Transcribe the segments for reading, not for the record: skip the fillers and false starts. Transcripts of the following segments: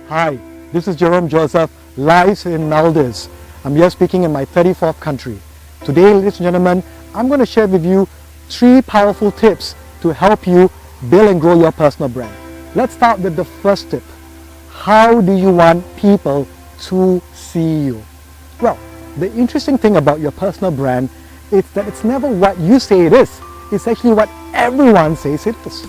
Hi, this is Jerome Joseph, live in Maldives. I'm here speaking in my 34th country. Today, ladies and gentlemen, I'm going to share with you 3 powerful tips to help you build and grow your personal brand. Let's start with the first tip. How do you want people to see you? Well, the interesting thing about your personal brand is that it's never what you say it is. It's actually what everyone says it is.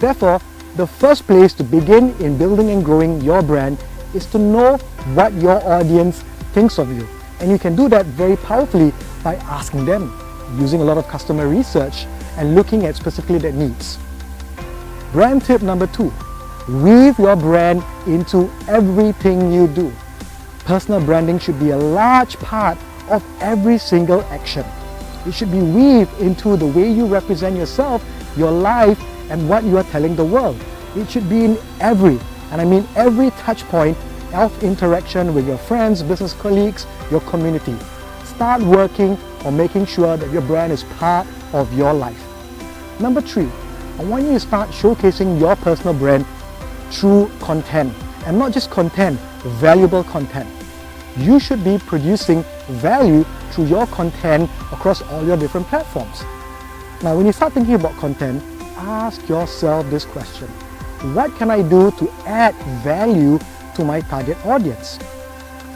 Therefore, the first place to begin in building and growing your brand is to know what your audience thinks of you. And you can do that very powerfully by asking them, using a lot of customer research and looking at specifically their needs. Brand tip number 2, weave your brand into everything you do. Personal branding should be a large part of every single action. It should be weaved into the way you represent yourself, your life, and what you are telling the world. It should be in every touch point of interaction with your friends, business colleagues, your community. Start working on making sure that your brand is part of your life. Number 3, I want you to start showcasing your personal brand through content, and not just content, valuable content. You should be producing value through your content across all your different platforms. Now, when you start thinking about content, ask yourself this question: what can I do to add value to my target audience?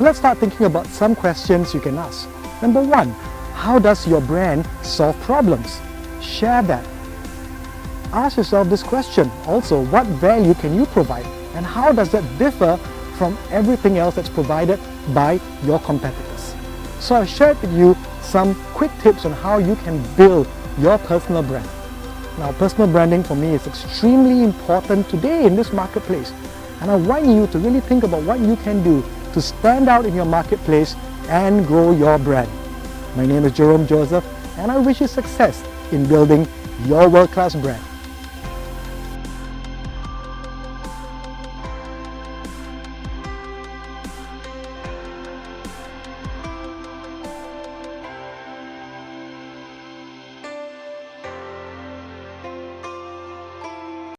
Let's start thinking about some questions you can ask. Number 1, how does your brand solve problems? Share that. Ask yourself this question also: what value can you provide, and how does that differ from everything else that's provided by your competitors? So I've shared with you some quick tips on how you can build your personal brand. Now, personal branding for me is extremely important today in this marketplace, and I want you to really think about what you can do to stand out in your marketplace and grow your brand. My name is Jerome Joseph, and I wish you success in building your world-class brand.